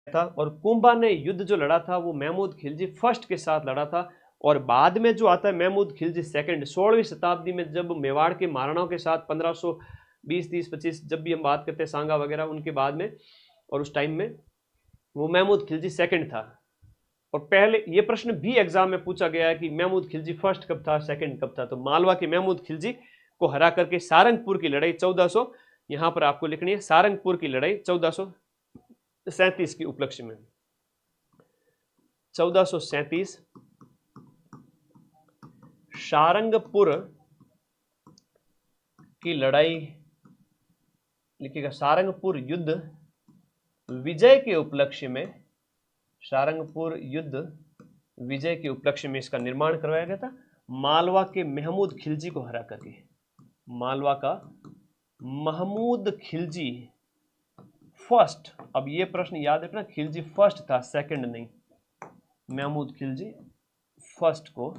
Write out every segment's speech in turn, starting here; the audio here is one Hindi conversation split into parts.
था, और कुंभा ने युद्ध जो लड़ा था वो महमूद खिलजी फर्स्ट के साथ लड़ा था। और बाद में जो आता है महमूद खिलजी सेकंड, 16वीं शताब्दी में जब मेवाड़ के महाराणाओं के साथ 1520, 30, 25 जब भी हम बात करते हैं सांगा वगैरह उनके बाद में, और उस टाइम में वो महमूद खिलजी सेकंड था। और पहले ये प्रश्न भी एग्जाम में पूछा गया है कि महमूद खिलजी फर्स्ट कब था, सेकंड कब था। तो मालवा के महमूद खिलजी को हरा करके सारंगपुर की लड़ाई 1400, यहां पर आपको लिखनी है सारंगपुर की लड़ाई 1437 की उपलक्ष्य में, 1437 सारंगपुर की लड़ाई लिखिएगा, सारंगपुर युद्ध विजय के उपलक्ष्य में, सारंगपुर युद्ध विजय के उपलक्ष्य में इसका निर्माण करवाया गया था मालवा के महमूद खिलजी को हरा करके। मालवा का महमूद खिलजी फर्स्ट, अब ये प्रश्न याद रखना, खिलजी फर्स्ट था सेकंड नहीं, महमूद खिलजी फर्स्ट को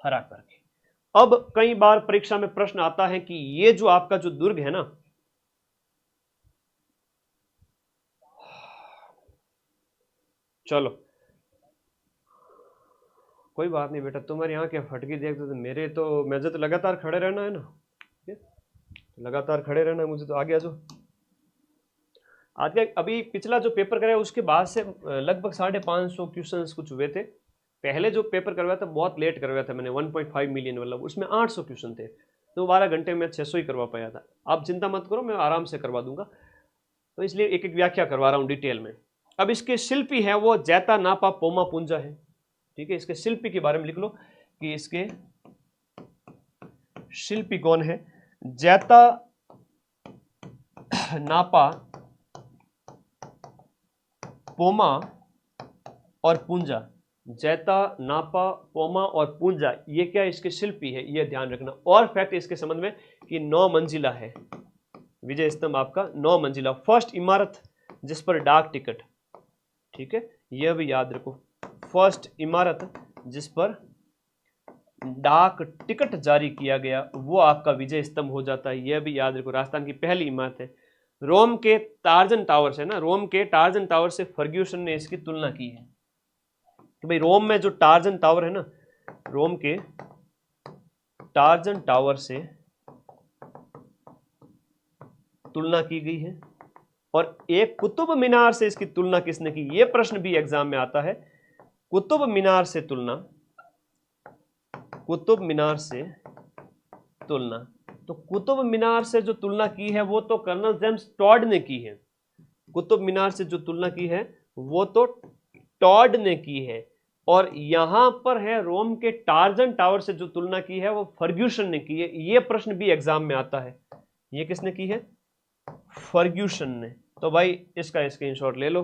हरा करके। अब कई बार परीक्षा में प्रश्न आता है कि ये जो आपका जो दुर्ग है ना, चलो कोई बात नहीं बेटा, तुम्हारे यहाँ क्या फटकी देखते तो मेरे तो, मुझे तो लगातार खड़े रहना है ना, लगातार खड़े रहना है मुझे तो। आगे आ जाओ। आज का अभी पिछला जो पेपर कराया उसके बाद से लगभग 550 क्वेश्चंस कुछ हुए थे। पहले जो पेपर करवाया था बहुत लेट करवाया था मैंने, 1.5 मिलियन वाला, उसमें 800 क्वेश्चन थे, तो 12 घंटे में 600 ही करवा पाया था। आप चिंता मत करो, मैं आराम से करवा दूंगा, तो इसलिए एक एक व्याख्या करवा रहा हूँ डिटेल में। अब इसके शिल्पी है वो जैता नापा पोमा पुंजा है, ठीक है। इसके शिल्पी के बारे में लिख लो कि इसके शिल्पी कौन है, जैता नापा पोमा और पूंजा, जैता नापा पोमा और पूंजा, ये क्या इसके शिल्पी है, ये ध्यान रखना। और फैक्ट इसके संबंध में कि 9 मंजिला है विजय स्तंभ आपका, 9 मंजिला, फर्स्ट इमारत जिस पर डाक टिकट, ठीक है, यह भी याद रखो, फर्स्ट इमारत जिस पर डाक टिकट जारी किया गया वो आपका विजय स्तंभ हो जाता है, यह भी याद रखो। राजस्थान की पहली इमारत है। रोम के टार्जन टावर से ना, रोम के टार्जन टावर से फर्ग्यूसन ने इसकी तुलना की है कि भाई रोम में जो टार्जन टावर है ना, रोम के टार्जन टावर से तुलना की गई है। और एक कुतुब मीनार से इसकी तुलना किसने की, यह प्रश्न भी एग्जाम में आता है। कुतुब मीनार से तुलना, कुतुब मीनार से तुलना, तो कुतुब मीनार से जो तुलना की है वो तो कर्नल जेम्स टॉड ने की है। कुतुब मीनार से जो तुलना की है वो तो टॉड ने की है। और यहां पर है रोम के टार्जन टावर से जो तुलना की है वो फर्ग्यूसन ने की है। ये प्रश्न भी एग्जाम में आता है, ये किसने की है, फर्ग्यूसन ने। तो भाई इसका स्क्रीनशॉट ले लो।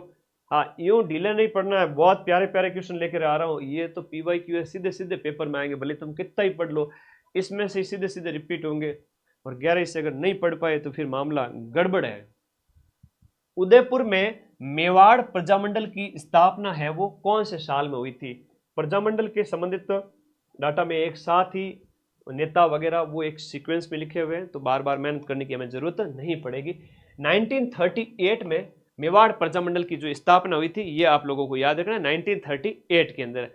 हाँ, यूं ढीले नहीं पढ़ना है, बहुत प्यारे प्यारे क्वेश्चन लेकर आ रहा हूं। ये तो PYQ है, सीधे सीधे पेपर में आएंगे, भले तुम कितना ही पढ़ लो, इसमें से सीधे सीधे रिपीट होंगे। और 11 से अगर नहीं पढ़ पाए तो फिर मामला गड़बड़ है। उदयपुर में मेवाड़ प्रजामंडल की स्थापना है वो कौन से साल में हुई थी। प्रजामंडल के संबंधित डाटा में एक साथ ही नेता वगैरह वो एक सीक्वेंस में लिखे हुए हैं, तो बार बार मेहनत करने की हमें जरूरत नहीं पड़ेगी। 1938 में मेवाड़ प्रजामंडल की जो स्थापना हुई थी ये आप लोगों को याद रखना, 1938 के अंदर।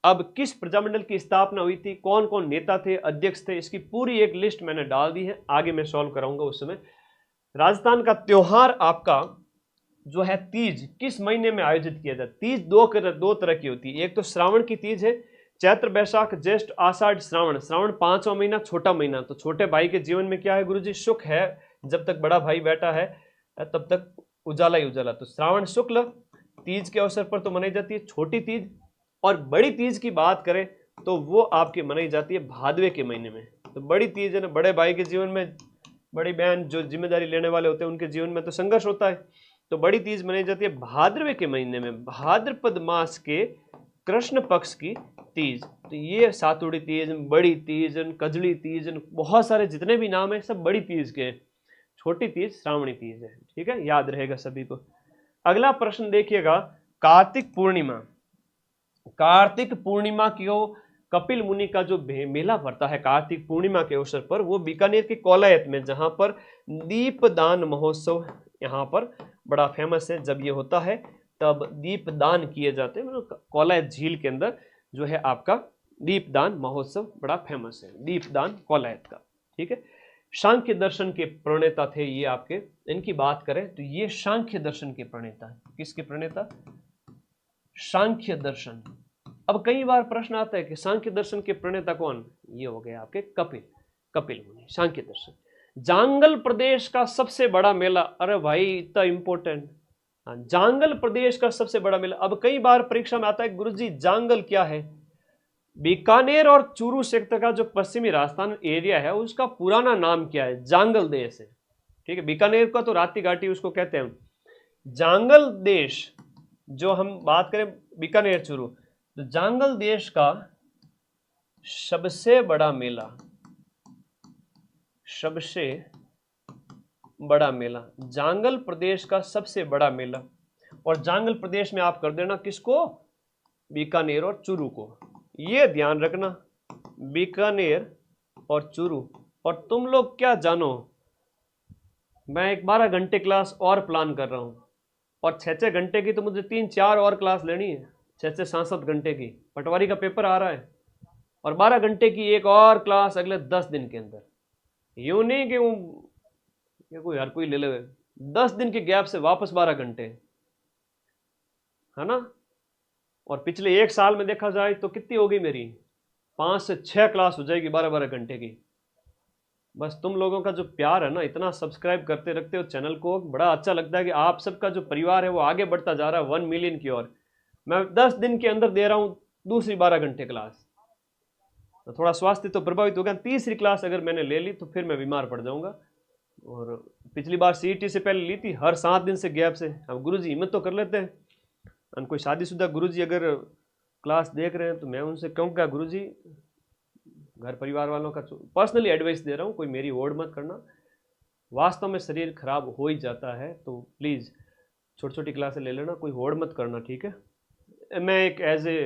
अब किस प्रजामंडल की स्थापना हुई थी, कौन कौन नेता थे, अध्यक्ष थे, इसकी पूरी एक लिस्ट मैंने डाल दी है, आगे मैं सॉल्व कराऊंगा उस समय। राजस्थान का त्योहार आपका जो है तीज किस महीने में आयोजित किया जाता है। तीज दो तरह की होती है, एक तो श्रावण की तीज है, चैत्र बैसाख ज्येष्ठ आषाढ़ श्रावण। श्रावण 5वां महीना, छोटा महीना। तो छोटे भाई के जीवन में क्या है गुरुजी, सुख है, जब तक बड़ा भाई बैठा है तब तक उजाला ही उजाला। तो श्रावण शुक्ल तीज के अवसर पर तो मनाई जाती है छोटी तीज। और बड़ी तीज की बात करें तो वो आपकी मनाई जाती है भादवे के महीने में। तो बड़ी तीज है ना, बड़े भाई के जीवन में, बड़ी बहन जो जिम्मेदारी लेने वाले होते हैं उनके जीवन में तो संघर्ष होता है। तो बड़ी तीज मनाई जाती है भाद्रवे के महीने में, भाद्रपद मास के कृष्ण पक्ष की तीज। तो ये सातुड़ी तीज, बड़ी तीज, कजली तीज, बहुत सारे जितने भी नाम है सब बड़ी तीज के। छोटी तीज श्रावणी तीज है, ठीक है, याद रहेगा सभी को। अगला प्रश्न देखिएगा, कार्तिक पूर्णिमा। कार्तिक पूर्णिमा क्यों, कपिल मुनि का जो मेला पड़ता है कार्तिक पूर्णिमा के अवसर पर, वो बीकानेर के कोलायत में, जहां पर दीपदान महोत्सव यहाँ पर बड़ा फेमस है। जब ये होता है तब दीपदान किए जाते हैं। कोलायत झील के अंदर जो है आपका दीपदान महोत्सव बड़ा फेमस है, दीपदान कोलायत का। ठीक है, सांख्य दर्शन के प्रणेता थे ये आपके। इनकी बात करें तो ये सांख्य दर्शन के प्रणेता है। किसके प्रणेता? सांख्य दर्शन। अब कई बार प्रश्न आता है कि सांख्य दर्शन के प्रणेता कौन? ये हो गए आपके कपिल, कपिल मुनि। सांख्य दर्शन। जांगल प्रदेश का सबसे बड़ा मेला, अरे भाई इतना इंपॉर्टेंट, जांगल प्रदेश का सबसे बड़ा मेला। अब कई बार परीक्षा में आता है गुरुजी जांगल क्या है? बीकानेर और चूरू क्षेत्र का जो पश्चिमी राजस्थान एरिया है उसका पुराना नाम क्या है? जांगल देश है। ठीक है, बीकानेर का तो राती घाटी उसको कहते हैं। जांगल देश जो हम बात करें बीकानेर चूरू, तो जांगल देश का सबसे बड़ा मेला, सबसे बड़ा मेला, जांगल प्रदेश का सबसे बड़ा मेला। और जांगल प्रदेश में आप कर देना किसको? बीकानेर और चूरू को। ये ध्यान रखना, बीकानेर और चूरू। और तुम लोग क्या जानो, मैं एक 12 घंटे क्लास और प्लान कर रहा हूं, और 6-6 घंटे की तो मुझे 3-4 और क्लास लेनी है। 6-6 67 घंटे की पटवारी का पेपर आ रहा है, और 12 घंटे की एक और क्लास अगले 10 दिन के अंदर। यूं नहीं कि वो कोई हर कोई ले ले, 10 दिन के गैप से वापस 12 घंटे, है ना। और पिछले 1 साल में देखा जाए तो कितनी होगी मेरी? 5 से 6 क्लास हो जाएगी 12-12 घंटे की। बस तुम लोगों का जो प्यार है ना, इतना सब्सक्राइब करते रखते हो चैनल को, बड़ा अच्छा लगता है कि आप सबका जो परिवार है वो आगे बढ़ता जा रहा है 1 मिलियन की ओर। मैं 10 दिन के अंदर दे रहा हूं दूसरी 12 घंटे क्लास, तो थोड़ा स्वास्थ्य तो प्रभावित हो गया। तीसरी क्लास अगर मैंने ले ली तो फिर मैं बीमार पड़ जाऊंगा। और पिछली बार सीईटी से पहले ली थी, हर 7 दिन से गैप से। अब गुरुजी हिम्मत तो कर लेते हैं। और कोई शादीशुदा गुरुजी अगर क्लास देख रहे हैं तो मैं उनसे कहूँगा, गुरुजी घर परिवार वालों का पर्सनली एडवाइस दे रहा हूँ, कोई मेरी होड़ मत करना। वास्तव में शरीर खराब हो ही जाता है, तो प्लीज़ छोटी छोटी क्लासें ले लेना, कोई होड़ मत करना। ठीक है, मैं एक एज ए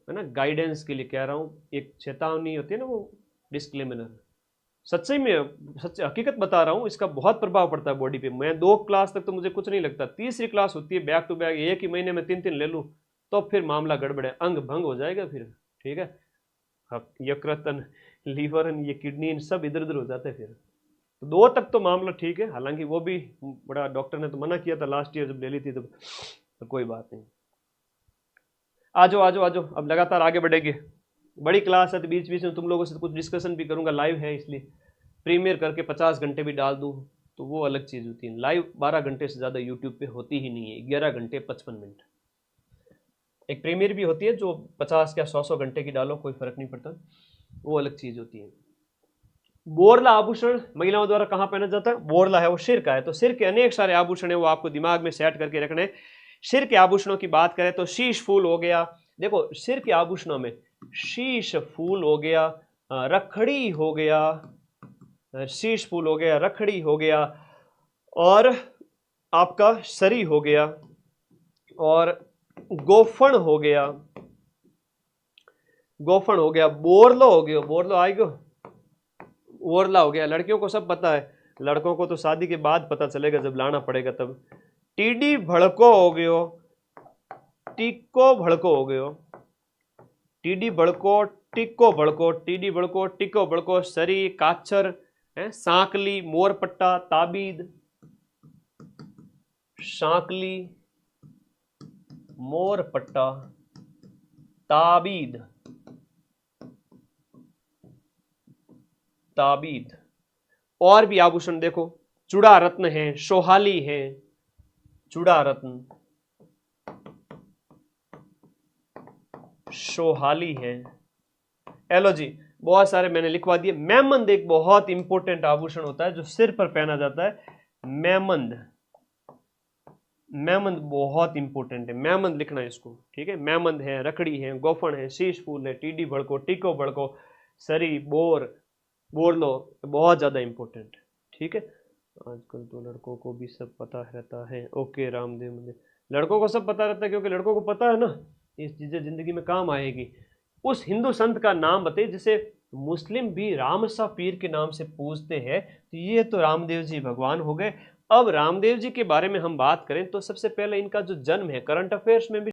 है ना गाइडेंस के लिए कह रहा हूँ, एक चेतावनी होती है ना, वो डिस्क्लेमर। सच्चाई में सच हकीकत बता रहा हूँ, इसका बहुत प्रभाव पड़ता है बॉडी पे। मैं 2 क्लास तक तो मुझे कुछ नहीं लगता, तीसरी क्लास होती है बैक टू बैक, एक ही महीने में 3-3 ले लूँ तो फिर मामला गड़बड़ है, अंग भंग हो जाएगा फिर। ठीक है, यकृतन, लीवर, ये किडनी सब इधर उधर हो जाते हैं फिर। तो 2 तक तो मामला ठीक है, हालांकि वो भी बड़ा डॉक्टर ने तो मना किया था लास्ट ईयर जब ले ली थी तब, तो कोई बात नहीं। आ जाओ आ जाओ आ जाओ, अब लगातार आगे बढ़ेंगे। बड़ी क्लास है तो बीच बीच में तुम लोगों से कुछ डिस्कशन भी करूंगा, लाइव है इसलिए। प्रीमियर करके 50 घंटे भी डाल दूं तो वो अलग चीज़ होती है। लाइव 12 घंटे से ज़्यादा यूट्यूब पे होती ही नहीं है, 11 घंटे 55 मिनट। एक प्रीमियर भी होती है जो 50 या 100 घंटे की डालो, कोई फर्क नहीं पड़ता, वो अलग चीज़ होती है। बोरला आभूषण महिलाओं द्वारा कहाँ पहना जाता है? बोरला है वो सिर का है, तो सिर के अनेक सारे आभूषण है, वो आपको दिमाग में सेट करके रखने। सिर के आभूषणों की बात करें तो शीश फूल हो गया, देखो सिर के आभूषणों में शीश फूल हो गया, रखड़ी हो गया, शीश फूल हो गया, रखड़ी हो गया, और आपका सरी हो गया, और गोफण हो गया, गोफण हो गया, बोरलो हो गया, बोरलो आएगो, ओरला हो गया। लड़कियों को सब पता है, लड़कों को तो शादी के बाद पता चलेगा जब लाना पड़ेगा तब। टीडी भड़को हो गयो, टिक्को भड़को हो गयो, टीडी भड़को, टिक्को भड़को, टीडी भड़को, टिक्को भड़को, सरी, काछर, सांकली, मोरपट्टा, ताबीद, सांकली, मोरपट्टा, ताबीद, ताबीद। और भी आभूषण देखो, चूड़ा रत्न है, सोहाली है, चूड़ा रत्न, सोहाली है। एलो जी, बहुत सारे मैंने लिखवा दिए। मैमंद एक बहुत इंपॉर्टेंट आभूषण होता है जो सिर पर पहना जाता है, मैमंद, मैमंद बहुत इंपॉर्टेंट है, मैमंद लिखना है इसको। ठीक है, मैमंद है, रखड़ी है, गोफण है, शीश फूल है, टीडी भड़को, टिको भड़को, सरी, बोर, बोरलो, बहुत ज्यादा इंपॉर्टेंट। ठीक है, आजकल तो लड़कों को भी सब पता रहता है। ओके रामदेव मंदिर, लड़कों को सब पता रहता है क्योंकि लड़कों को पता है ना ये चीजें जिंदगी में काम आएगी। उस हिंदू संत का नाम बताइए जिसे मुस्लिम भी रामसा पीर के नाम से पूजते हैं, तो ये तो रामदेव जी भगवान हो गए। अब रामदेव जी के बारे में हम बात करें तो सबसे पहले इनका जो जन्म है करंट अफेयर्स में भी